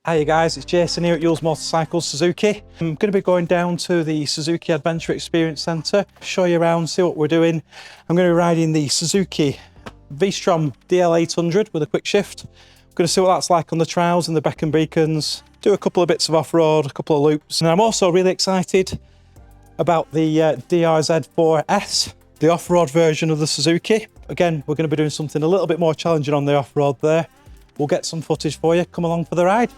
Hiya guys, it's Jason here at Youles Motorcycles, Suzuki. I'm going to be going down to the Suzuki Adventure Experience Centre, show you around, see what we're doing. I'm going to be riding the Suzuki V-Strom DL800 with a quick shift. I'm going to see what that's like on the trails and the beacon beacons, do a couple of bits of off-road, a couple of loops. And I'm also really excited about the DRZ4S, the off-road version of the Suzuki. Again, we're going to be doing something a little bit more challenging on the off-road there. We'll get some footage for you. Come along for the ride.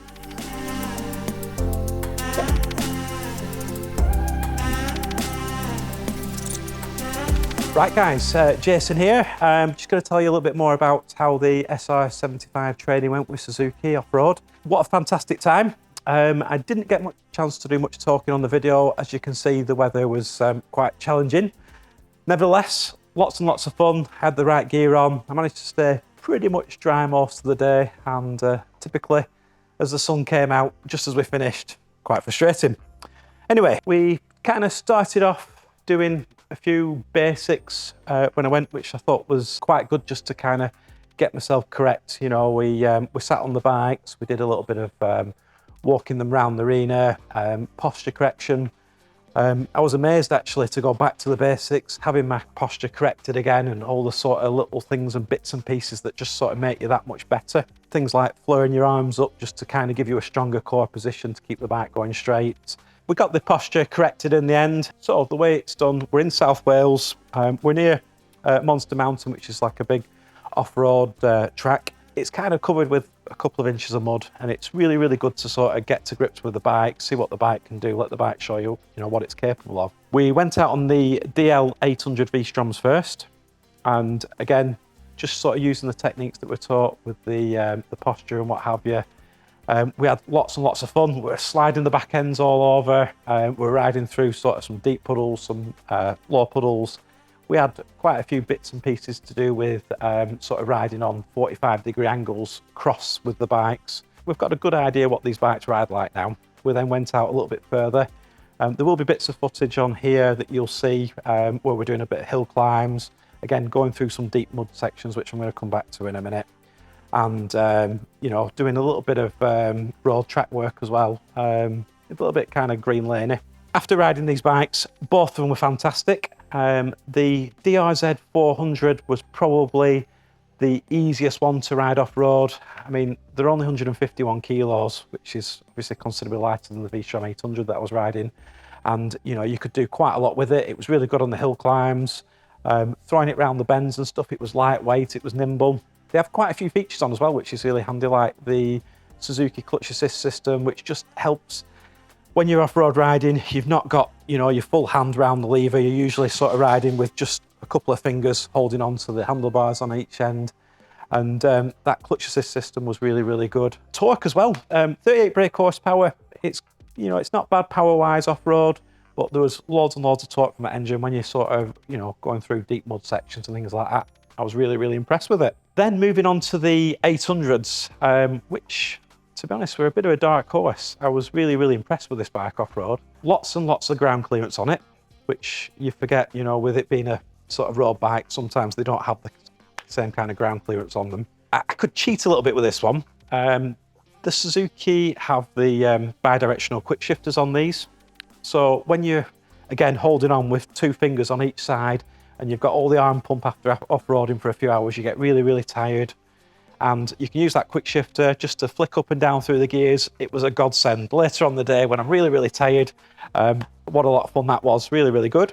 Right guys, Jason here. Just going to tell you a little bit more about how the SR75 training went with Suzuki off-road. What a fantastic time. I didn't get much chance to do much talking on the video. As you can see, the weather was quite challenging. Nevertheless, lots and lots of fun. Had the right gear on. I managed to stay pretty much dry most of the day, and typically as the sun came out just as we finished, quite frustrating. Anyway, we kind of started off doing a few basics when I went, which I thought was quite good just to kind of get myself correct. You know, we sat on the bikes, we did a little bit of walking them around the arena, posture correction. I was amazed actually to go back to the basics, having my posture corrected again and all the sort of little things and bits and pieces that just sort of make you that much better. Things like flaring your arms up just to kind of give you a stronger core position to keep the bike going straight. We got the posture corrected in the end. So the way it's done, we're in South Wales. We're near Monster Mountain, which is like a big off-road track. It's kind of covered with a couple of inches of mud, and it's really, really good to sort of get to grips with the bike, see what the bike can do, let the bike show you, what it's capable of. We went out on the DL800 V-Stroms first, and again, just sort of using the techniques that we're taught with the posture and what have you. We had lots and lots of fun. We're sliding the back ends all over. We're riding through sort of some deep puddles, some low puddles. We had quite a few bits and pieces to do with sort of riding on 45-degree angles cross with the bikes. We've got a good idea what these bikes ride like now. We then went out a little bit further. There will be bits of footage on here that you'll see where we're doing a bit of hill climbs. Again, going through some deep mud sections, which I'm going to come back to in a minute. And, doing a little bit of road track work as well. A little bit kind of green laney. After riding these bikes, both of them were fantastic. The DRZ 400 was probably the easiest one to ride off-road. I mean, they're only 151 kilos, which is obviously considerably lighter than the V-Strom 800 that I was riding. And, you could do quite a lot with it. It was really good on the hill climbs. Throwing it around the bends and stuff, it was lightweight, it was nimble. They have quite a few features on as well, which is really handy, like the Suzuki clutch assist system, which just helps when you're off-road riding. You've not got, your full hand round the lever. You're usually sort of riding with just a couple of fingers holding on to the handlebars on each end. And that clutch assist system was really, really good. Torque as well, 38 brake horsepower. It's, it's not bad power-wise off-road, but there was loads and loads of torque from that engine when you're sort of, going through deep mud sections and things like that. I was really, really impressed with it. Then moving on to the 800s, which, to be honest, were a bit of a dark horse. I was really, really impressed with this bike off-road. Lots and lots of ground clearance on it, which you forget, with it being a sort of road bike, sometimes they don't have the same kind of ground clearance on them. I could cheat a little bit with this one. The Suzuki have the bi-directional quick shifters on these. So when you're, again, holding on with two fingers on each side, and you've got all the arm pump after off-roading for a few hours, you get really, really tired. And you can use that quick shifter just to flick up and down through the gears. It was a godsend. Later on the day when I'm really, really tired, what a lot of fun that was. Really, really good.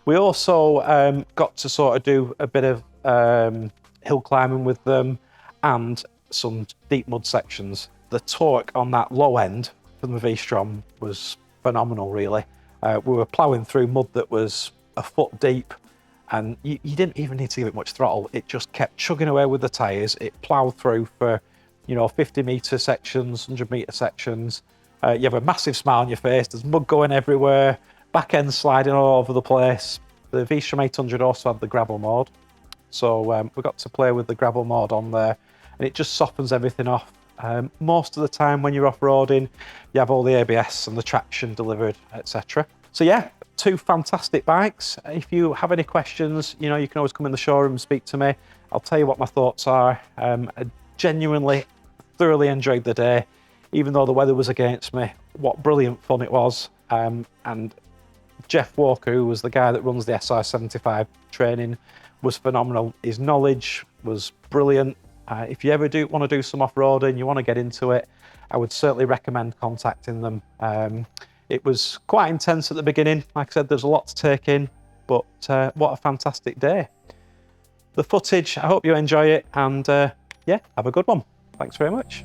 We also got to sort of do a bit of hill climbing with them and some deep mud sections. The torque on that low end from the V-Strom was phenomenal, really. We were ploughing through mud that was a foot deep, and you didn't even need to give it much throttle. It just kept chugging away with the tyres. It ploughed through for, 50-metre sections, 100-metre sections. You have a massive smile on your face. There's mud going everywhere, back end sliding all over the place. The V-Strom 800 also had the gravel mode. So we got to play with the gravel mode on there, and it just softens everything off. Most of the time when you're off-roading, you have all the ABS and the traction delivered, etc. So yeah, two fantastic bikes. If you have any questions, you can always come in the showroom and speak to me. I'll tell you what my thoughts are. I genuinely, thoroughly enjoyed the day. even though the weather was against me. What brilliant fun it was. And Jeff Walker, who was the guy that runs the SI75 training, was phenomenal. His knowledge was brilliant. If you ever do want to do some off-roading, you want to get into it, I would certainly recommend contacting them. It was quite intense at the beginning. Like I said, there's a lot to take in, but what a fantastic day. The footage, I hope you enjoy it, and yeah, have a good one. Thanks very much.